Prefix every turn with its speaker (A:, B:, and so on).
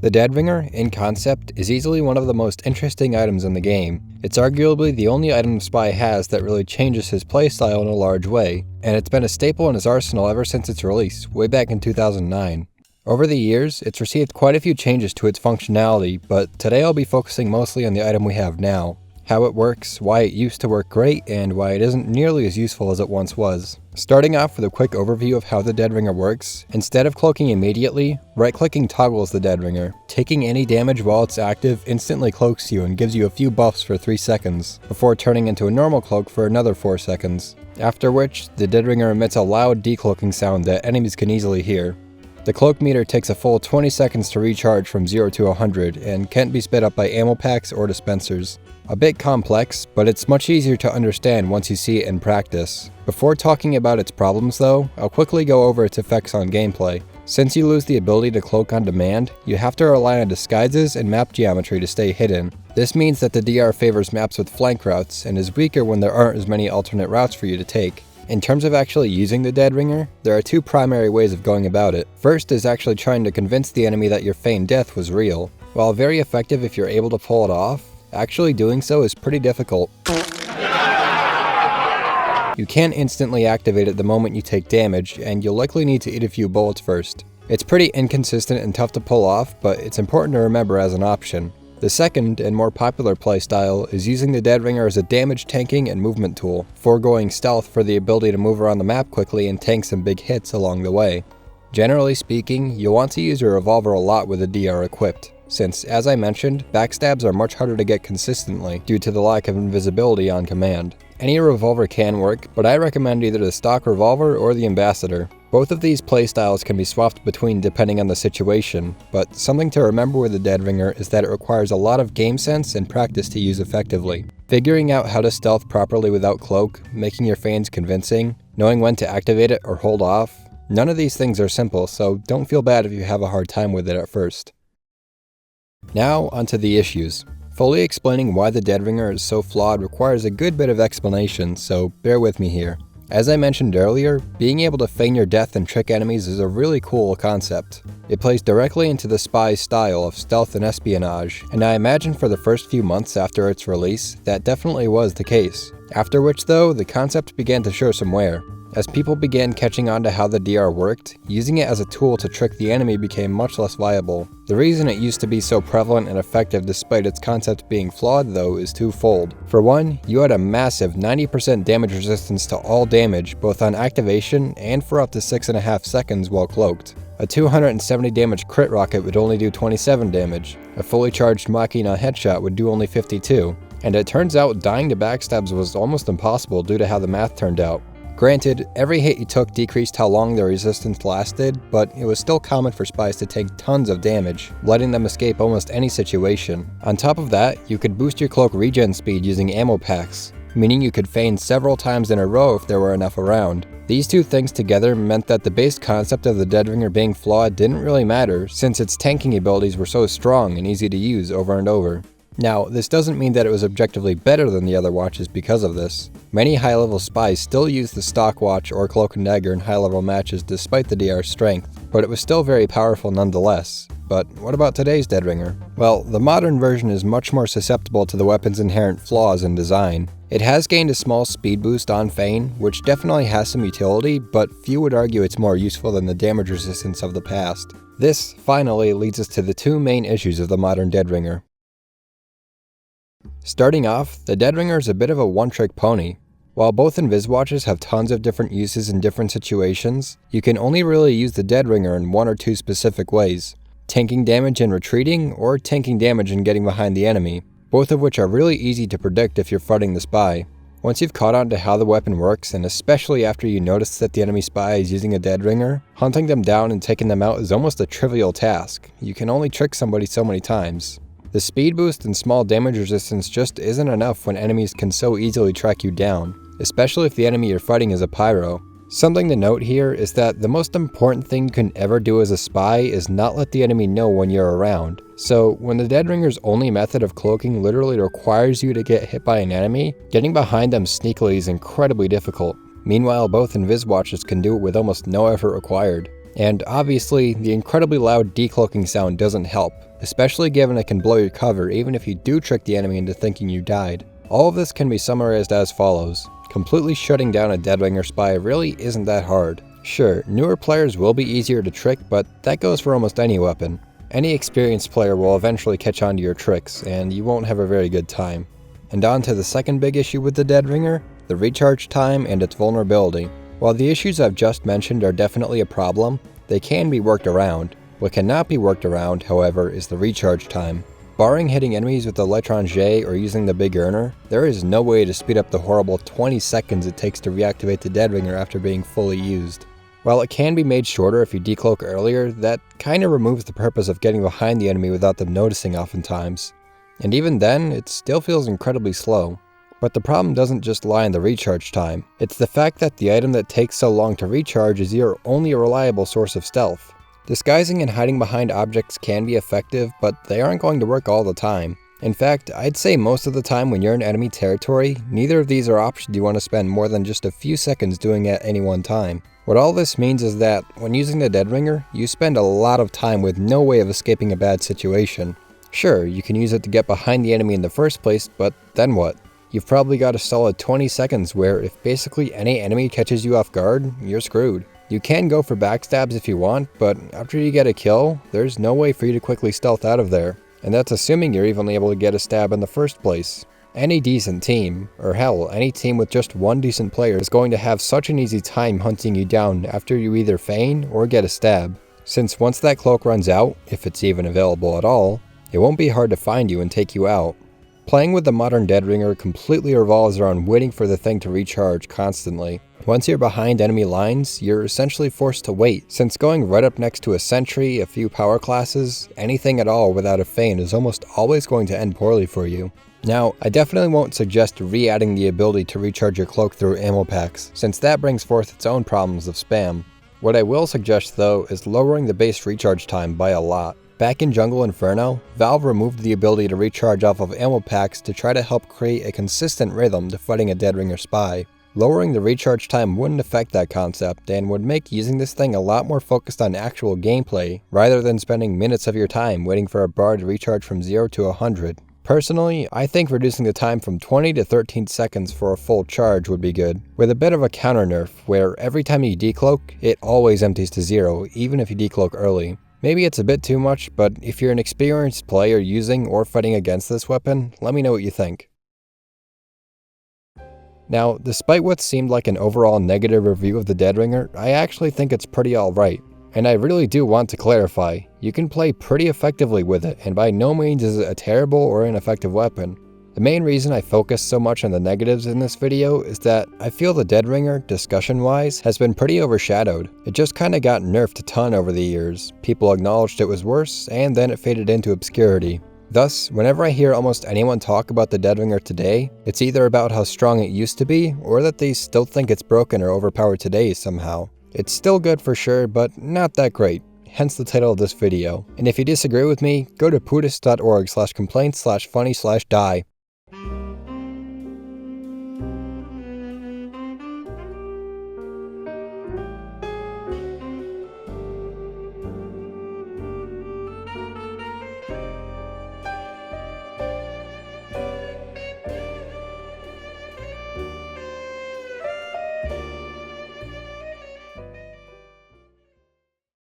A: The Deadringer, in concept, is easily one of the most interesting items in the game. It's arguably the only item the spy has that really changes his playstyle in a large way, and it's been a staple in his arsenal ever since its release, way back in 2009. Over the years, it's received quite a few changes to its functionality, but today I'll be focusing mostly on the item we have now, how it works, why it used to work great, and why it isn't nearly as useful as it once was. Starting off with a quick overview of how the Deadringer works, instead of cloaking immediately, right-clicking toggles the Deadringer. Taking any damage while it's active instantly cloaks you and gives you a few buffs for 3 seconds, before turning into a normal cloak for another 4 seconds. After which, the Deadringer emits a loud decloaking sound that enemies can easily hear. The cloak meter takes a full 20 seconds to recharge from 0 to 100 and can't be sped up by ammo packs or dispensers. A bit complex, but it's much easier to understand once you see it in practice. Before talking about its problems though, I'll quickly go over its effects on gameplay. Since you lose the ability to cloak on demand, you have to rely on disguises and map geometry to stay hidden. This means that the DR favors maps with flank routes and is weaker when there aren't as many alternate routes for you to take. In terms of actually using the Deadringer, there are 2 primary ways of going about it. First is actually trying to convince the enemy that your feigned death was real. While very effective if you're able to pull it off, actually doing so is pretty difficult. You can't instantly activate it the moment you take damage, and you'll likely need to eat a few bullets first. It's pretty inconsistent and tough to pull off, but it's important to remember as an option. The second, and more popular playstyle, is using the Deadringer as a damage tanking and movement tool, foregoing stealth for the ability to move around the map quickly and tank some big hits along the way. Generally speaking, you'll want to use your revolver a lot with a DR equipped, since, as I mentioned, backstabs are much harder to get consistently due to the lack of invisibility on command. Any revolver can work, but I recommend either the stock revolver or the ambassador. Both of these playstyles can be swapped between depending on the situation, but something to remember with the Deadringer is that it requires a lot of game sense and practice to use effectively. Figuring out how to stealth properly without cloak, making your feigns convincing, knowing when to activate it or hold off, none of these things are simple, so don't feel bad if you have a hard time with it at first. Now, onto the issues. Fully explaining why the Deadringer is so flawed requires a good bit of explanation, so bear with me here. As I mentioned earlier, being able to feign your death and trick enemies is a really cool concept. It plays directly into the spy's style of stealth and espionage, and I imagine for the first few months after its release, that definitely was the case. After which though, the concept began to show some wear. As people began catching on to how the DR worked, using it as a tool to trick the enemy became much less viable. The reason it used to be so prevalent and effective despite its concept being flawed though is twofold. For one, you had a massive 90% damage resistance to all damage both on activation and for up to 6.5 seconds while cloaked. A 270 damage crit rocket would only do 27 damage, a fully charged Machina headshot would do only 52, and it turns out dying to backstabs was almost impossible due to how the math turned out. Granted, every hit you took decreased how long the resistance lasted, but it was still common for spies to take tons of damage, letting them escape almost any situation. On top of that, you could boost your cloak regen speed using ammo packs, meaning you could feign several times in a row if there were enough around. These 2 things together meant that the base concept of the Deadringer being flawed didn't really matter, since its tanking abilities were so strong and easy to use over and over. Now, this doesn't mean that it was objectively better than the other watches because of this. Many high-level spies still use the stock watch or cloak and dagger in high-level matches despite the DR's strength, but it was still very powerful nonetheless. But what about today's Deadringer? Well, the modern version is much more susceptible to the weapon's inherent flaws in design. It has gained a small speed boost on feign, which definitely has some utility, but few would argue it's more useful than the damage resistance of the past. This, finally, leads us to the 2 main issues of the modern Deadringer. Starting off, the Deadringer is a bit of a one-trick pony. While both Invis watches have tons of different uses in different situations, you can only really use the Deadringer in 1 or 2 specific ways: tanking damage and retreating, or tanking damage and getting behind the enemy, both of which are really easy to predict if you're fighting the spy. Once you've caught on to how the weapon works, and especially after you notice that the enemy spy is using a Deadringer, hunting them down and taking them out is almost a trivial task. You can only trick somebody so many times. The speed boost and small damage resistance just isn't enough when enemies can so easily track you down, especially if the enemy you're fighting is a pyro. Something to note here is that the most important thing you can ever do as a spy is not let the enemy know when you're around. So when the Deadringer's only method of cloaking literally requires you to get hit by an enemy, getting behind them sneakily is incredibly difficult. Meanwhile, both Invis watches can do it with almost no effort required. And obviously, the incredibly loud decloaking sound doesn't help. especially given it can blow your cover even if you do trick the enemy into thinking you died. All of this can be summarized as follows. Completely shutting down a Deadringer spy really isn't that hard. Sure, newer players will be easier to trick, but that goes for almost any weapon. Any experienced player will eventually catch on to your tricks, and you won't have a very good time. And on to the second big issue with the Deadringer, the recharge time and its vulnerability. While the issues I've just mentioned are definitely a problem, they can be worked around. What cannot be worked around, however, is the recharge time. Barring hitting enemies with the L'étranger or using the Big Earner, there is no way to speed up the horrible 20 seconds it takes to reactivate the Deadringer after being fully used. While it can be made shorter if you decloak earlier, that kinda removes the purpose of getting behind the enemy without them noticing oftentimes. And even then, it still feels incredibly slow. But the problem doesn't just lie in the recharge time. It's the fact that the item that takes so long to recharge is your only reliable source of stealth. Disguising and hiding behind objects can be effective, but they aren't going to work all the time. In fact, I'd say most of the time when you're in enemy territory, neither of these are options you want to spend more than just a few seconds doing at any one time. What all this means is that, when using the Deadringer, you spend a lot of time with no way of escaping a bad situation. Sure, you can use it to get behind the enemy in the first place, but then what? You've probably got a solid 20 seconds where if basically any enemy catches you off guard, you're screwed. You can go for backstabs if you want, but after you get a kill, there's no way for you to quickly stealth out of there. And that's assuming you're even able to get a stab in the first place. Any decent team, or hell, any team with just one decent player is going to have such an easy time hunting you down after you either feign or get a stab. Since once that cloak runs out, if it's even available at all, it won't be hard to find you and take you out. Playing with the modern Deadringer completely revolves around waiting for the thing to recharge constantly. Once you're behind enemy lines, you're essentially forced to wait, since going right up next to a sentry, a few power classes, anything at all without a feign is almost always going to end poorly for you. Now, I definitely won't suggest re-adding the ability to recharge your cloak through ammo packs, since that brings forth its own problems of spam. What I will suggest though is lowering the base recharge time by a lot. Back in Jungle Inferno, Valve removed the ability to recharge off of ammo packs to try to help create a consistent rhythm to fighting a Deadringer spy. Lowering the recharge time wouldn't affect that concept and would make using this thing a lot more focused on actual gameplay, rather than spending minutes of your time waiting for a bar to recharge from 0 to 100. Personally, I think reducing the time from 20 to 13 seconds for a full charge would be good, with a bit of a counter nerf where every time you decloak, it always empties to 0, even if you decloak early. Maybe it's a bit too much, but if you're an experienced player using or fighting against this weapon, let me know what you think. Now, despite what seemed like an overall negative review of the Deadringer, I actually think it's pretty alright. And I really do want to clarify, you can play pretty effectively with it, and by no means is it a terrible or ineffective weapon. The main reason I focus so much on the negatives in this video is that I feel the Deadringer, discussion-wise, has been pretty overshadowed. It just kinda got nerfed a ton over the years. People acknowledged it was worse, and then it faded into obscurity. Thus, whenever I hear almost anyone talk about the Deadringer today, it's either about how strong it used to be, or that they still think it's broken or overpowered today somehow. It's still good for sure, but not that great, hence the title of this video. And if you disagree with me, go to pudis.org/complaints/funny/die.